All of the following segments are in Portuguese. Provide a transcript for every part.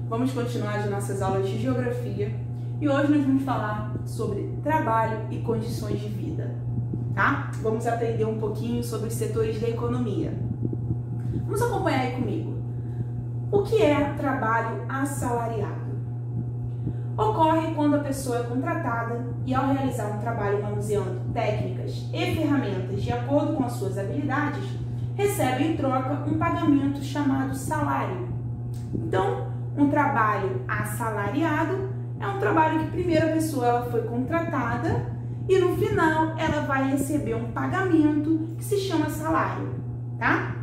Vamos continuar as nossas aulas de geografia e hoje nós vamos falar sobre trabalho e condições de vida, tá? Vamos aprender um pouquinho sobre os setores da economia. Vamos acompanhar aí comigo. O que é trabalho assalariado? Ocorre quando a pessoa é contratada e, ao realizar um trabalho manuseando técnicas e ferramentas de acordo com as suas habilidades, recebe em troca um pagamento chamado salário. Então, um trabalho assalariado é um trabalho que primeiro a pessoa ela foi contratada e no final ela vai receber um pagamento que se chama salário, tá?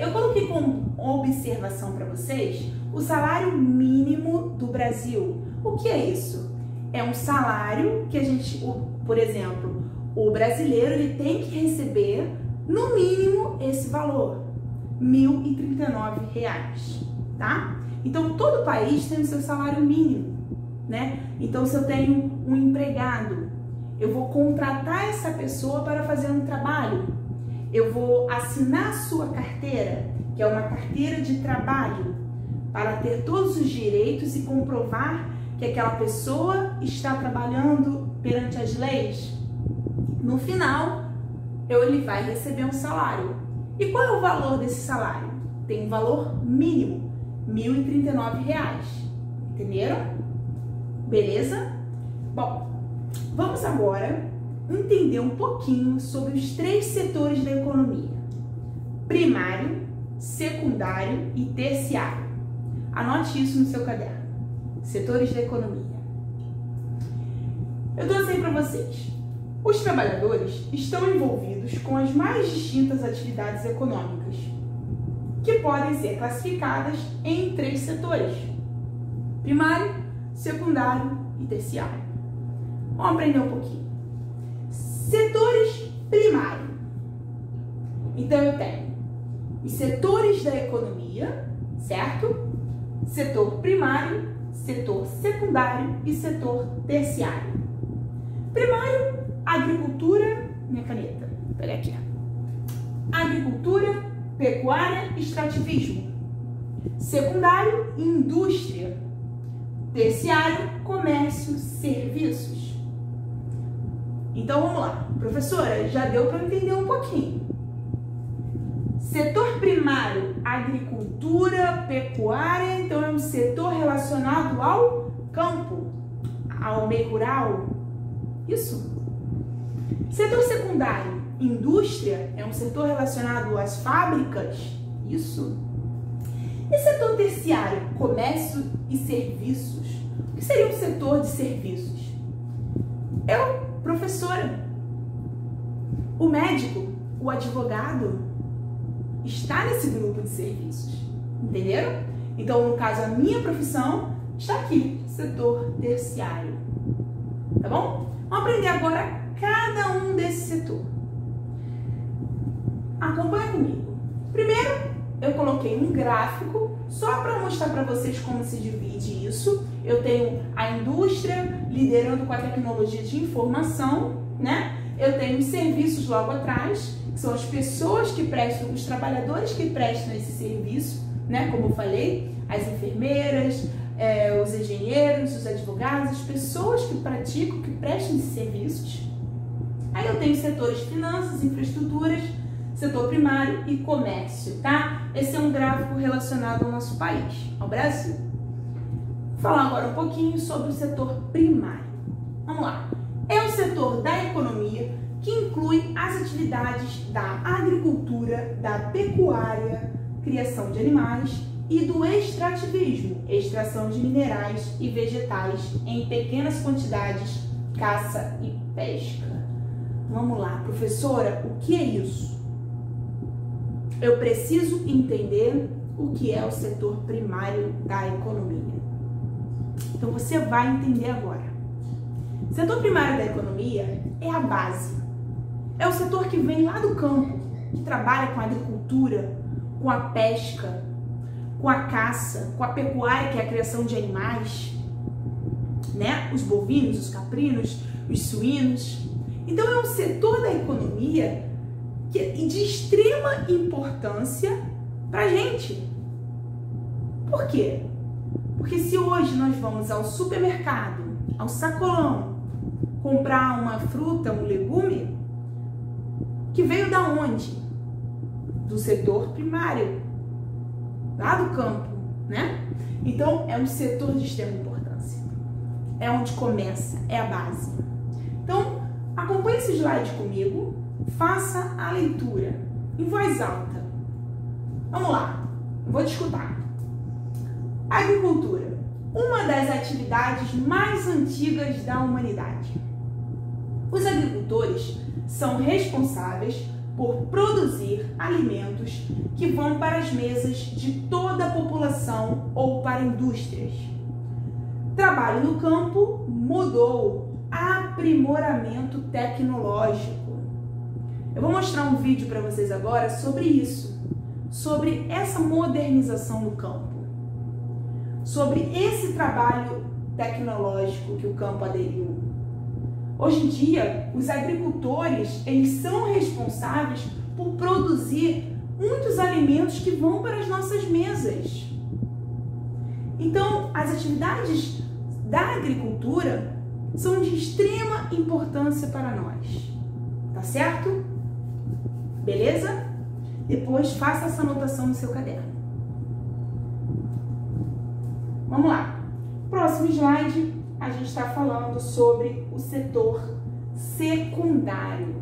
Eu coloquei como observação para vocês o salário mínimo do Brasil. O que é isso? É um salário que a gente, por exemplo, o brasileiro ele tem que receber no mínimo esse valor, R$ 1.039, tá? Então todo país tem o seu salário mínimo, né? Então se eu tenho um empregado, eu vou contratar essa pessoa para fazer um trabalho. Eu vou assinar a sua carteira, que é uma carteira de trabalho, para ter todos os direitos e comprovar que aquela pessoa está trabalhando perante as leis. No final, ele vai receber um salário. E qual é o valor desse salário? Tem um valor mínimo, R$ 1.039. Entenderam? Beleza? Bom, vamos agora entender um pouquinho sobre os três setores da economia: primário, secundário e terciário. Anote isso no seu caderno. Setores da economia. Eu trouxe para vocês. Os trabalhadores estão envolvidos com as mais distintas atividades econômicas, que podem ser classificadas em três setores: primário, secundário e terciário. Vamos aprender um pouquinho. Setores primário. Então eu tenho os setores da economia, certo? Setor primário, setor secundário e setor terciário. Primário, agricultura, minha caneta, pera aqui. Agricultura, pecuária, extrativismo. Secundário, indústria. Terciário, comércio, serviços. Então vamos lá, professora, já deu para entender um pouquinho. Setor primário, agricultura, pecuária, então é um setor relacionado ao campo, ao meio rural. Isso. Setor secundário, indústria, é um setor relacionado às fábricas. Isso. E setor terciário, comércio e serviços. O que seria um setor de serviços? Professora, o médico, o advogado, está nesse grupo de serviços, entenderam? Então, no caso, a minha profissão está aqui, setor terciário, tá bom? Vamos aprender agora cada um desse setor. Acompanha comigo. Primeiro, eu coloquei um gráfico só para mostrar para vocês como se divide isso. Eu tenho a indústria liderando com a tecnologia de informação, né? Eu tenho os serviços logo atrás, que são as pessoas que prestam, os trabalhadores que prestam esse serviço, né? Como eu falei, as enfermeiras, os engenheiros, os advogados, as pessoas que praticam, que prestam esses serviços. Aí eu tenho setores de finanças, infraestruturas, setor primário e comércio, tá? Esse é um gráfico relacionado ao nosso país, ao Brasil. Vou falar agora um pouquinho sobre o setor primário. Vamos lá. É o setor da economia que inclui as atividades da agricultura, da pecuária, criação de animais e do extrativismo, extração de minerais e vegetais em pequenas quantidades, caça e pesca. Vamos lá, professora, o que é isso? Eu preciso entender o que é o setor primário da economia. Então você vai entender agora. O setor primário da economia é a base. É o setor que vem lá do campo, que trabalha com a agricultura, com a pesca, com a caça, com a pecuária, que é a criação de animais, né? Os bovinos, os caprinos, os suínos. Então é um setor da economia que é de extrema importância para a gente. Por quê? Porque se hoje nós vamos ao supermercado, ao sacolão, comprar uma fruta, um legume, que veio da onde? Do setor primário, lá do campo, né? Então, é um setor de extrema importância. É onde começa, é a base. Então, acompanhe esse slide comigo, faça a leitura em voz alta. Vamos lá, eu vou te escutar. Agricultura, uma das atividades mais antigas da humanidade. Os agricultores são responsáveis por produzir alimentos que vão para as mesas de toda a população ou para indústrias. Trabalho no campo mudou, aprimoramento tecnológico. Eu vou mostrar um vídeo para vocês agora sobre isso, sobre essa modernização do campo, sobre esse trabalho tecnológico que o campo aderiu. Hoje em dia, os agricultores, eles são responsáveis por produzir muitos alimentos que vão para as nossas mesas. Então, as atividades da agricultura são de extrema importância para nós. Tá certo? Beleza? Depois faça essa anotação no seu caderno. Vamos lá. Próximo slide, a gente está falando sobre o setor secundário.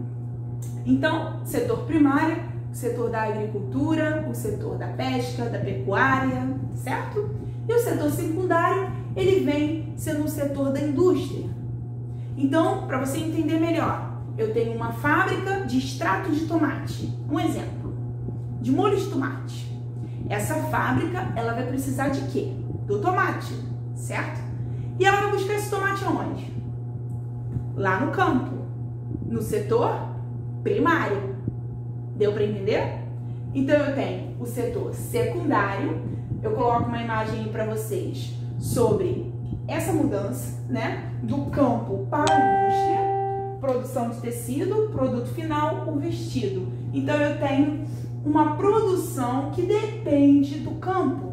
Então, setor primário, o setor da agricultura, o setor da pesca, da pecuária, certo? E o setor secundário, ele vem sendo o setor da indústria. Então, para você entender melhor, eu tenho uma fábrica de extrato de tomate, um exemplo, de molho de tomate. Essa fábrica, ela vai precisar de quê? Do tomate, certo? E ela vai buscar esse tomate aonde? Lá no campo, no setor primário. Deu para entender? Então eu tenho o setor secundário. Eu coloco uma imagem aí para vocês sobre essa mudança, né? Do campo para a indústria, produção de tecido, produto final, o vestido. Então eu tenho uma produção que depende do campo.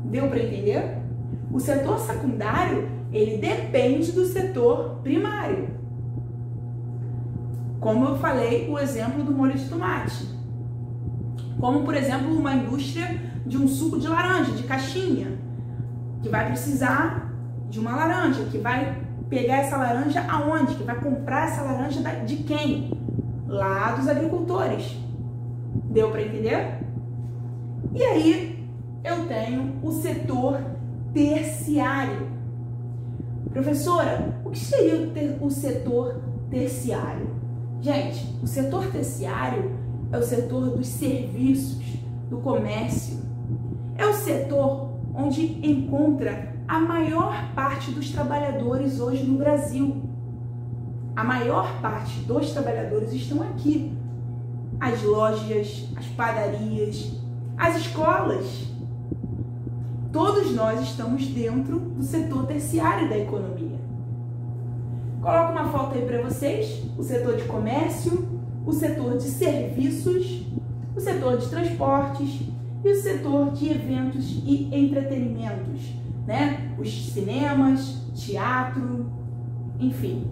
Deu para entender? O setor secundário, ele depende do setor primário. Como eu falei, o exemplo do molho de tomate. Como, por exemplo, uma indústria de um suco de laranja, de caixinha, que vai precisar de uma laranja, que vai pegar essa laranja aonde? Que vai comprar essa laranja de quem? Lá dos agricultores. Deu para entender? E aí, eu tenho o setor terciário. Professora, o que seria o setor terciário? Gente, o setor terciário é o setor dos serviços, do comércio. É o setor onde encontra a maior parte dos trabalhadores hoje no Brasil. A maior parte dos trabalhadores estão aqui. As lojas, as padarias, as escolas. Todos nós estamos dentro do setor terciário da economia. Coloco uma foto aí para vocês, o setor de comércio, o setor de serviços, o setor de transportes e o setor de eventos e entretenimentos, né? Os cinemas, teatro, enfim,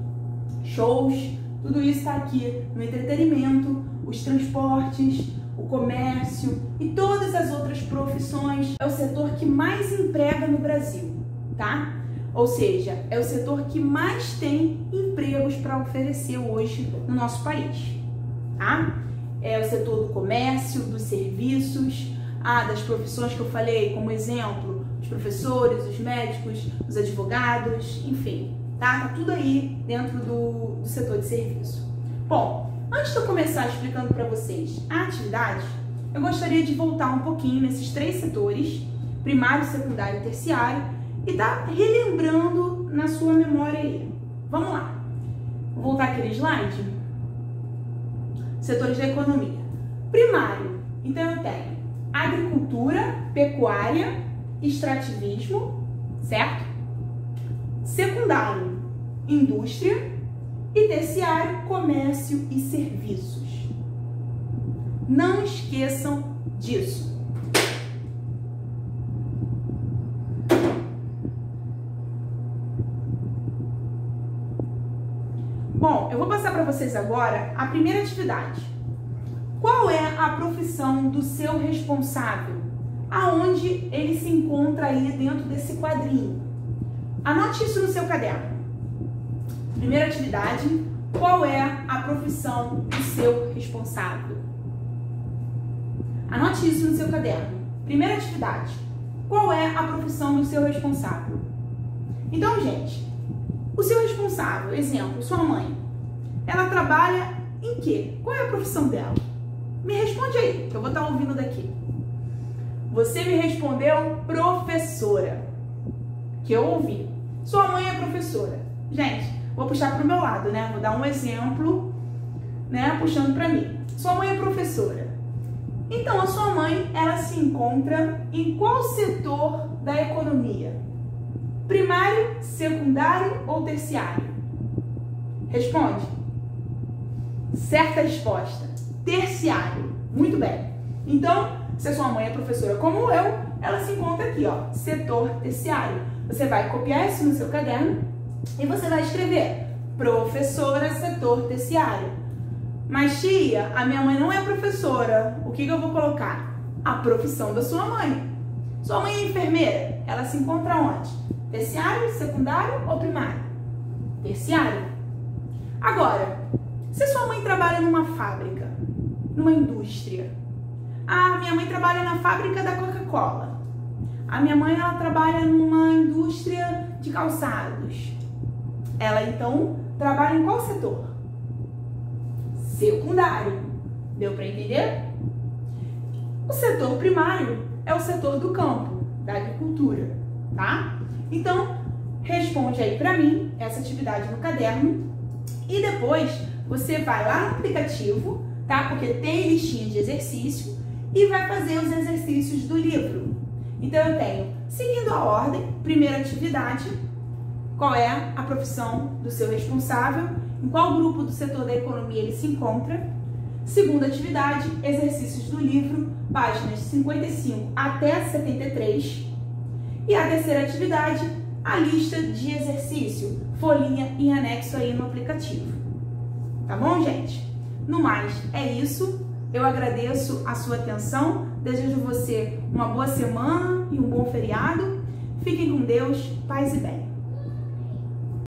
shows, tudo isso está aqui no entretenimento, os transportes, o comércio e todas as outras profissões. É o setor que mais emprega no Brasil, tá? Ou seja, é o setor que mais tem empregos para oferecer hoje no nosso país, tá? É o setor do comércio, dos serviços, das profissões que eu falei, como exemplo, os professores, os médicos, os advogados, enfim, tá? Tá tudo aí dentro do setor de serviço. Bom, antes de eu começar explicando para vocês a atividade, eu gostaria de voltar um pouquinho nesses três setores, primário, secundário e terciário, e tá relembrando na sua memória aí. Vamos lá. Vou voltar aquele slide. Setores da economia. Primário, então eu tenho agricultura, pecuária, extrativismo, certo? Secundário, indústria. E terciário, comércio e serviços. Não esqueçam disso. Bom, eu vou passar para vocês agora a primeira atividade. Qual é a profissão do seu responsável? Aonde ele se encontra aí dentro desse quadrinho? Anote isso no seu caderno. Primeira atividade, qual é a profissão do seu responsável? Anote isso no seu caderno. Primeira atividade, qual é a profissão do seu responsável? Então, gente, o seu responsável, exemplo, sua mãe, ela trabalha em quê? Qual é a profissão dela? Me responde aí, que eu vou estar ouvindo daqui. Você me respondeu professora, que eu ouvi. Sua mãe é professora. Gente, vou puxar para o meu lado, né? Vou dar um exemplo, né? Puxando para mim. Sua mãe é professora. Então, a sua mãe, ela se encontra em qual setor da economia? Primário, secundário ou terciário? Responde. Certa resposta. Terciário. Muito bem. Então, se a sua mãe é professora como eu, ela se encontra aqui, ó, setor terciário. Você vai copiar isso no seu caderno e você vai escrever professora, setor terciário. Mas, tia, a minha mãe não é professora. O que eu vou colocar? A profissão da sua mãe. Sua mãe é enfermeira. Ela se encontra onde? Terciário, secundário ou primário? Terciário. Agora, se sua mãe trabalha numa fábrica, numa indústria. Ah, minha mãe trabalha na fábrica da Coca-Cola. A minha mãe, ela trabalha numa indústria de calçados. Ela, então, trabalha em qual setor? Secundário. Deu para entender? O setor primário é o setor do campo, da agricultura, tá? Então, responde aí para mim essa atividade no caderno e depois você vai lá no aplicativo, tá? Porque tem listinha de exercício e vai fazer os exercícios do livro. Então, eu tenho, seguindo a ordem, primeira atividade, qual é a profissão do seu responsável, em qual grupo do setor da economia ele se encontra. Segunda atividade, exercícios do livro, páginas 55 até 73. E a terceira atividade, a lista de exercício, folhinha em anexo aí no aplicativo. Tá bom, gente? No mais, é isso. Eu agradeço a sua atenção, desejo você uma boa semana e um bom feriado. Fiquem com Deus, paz e bem.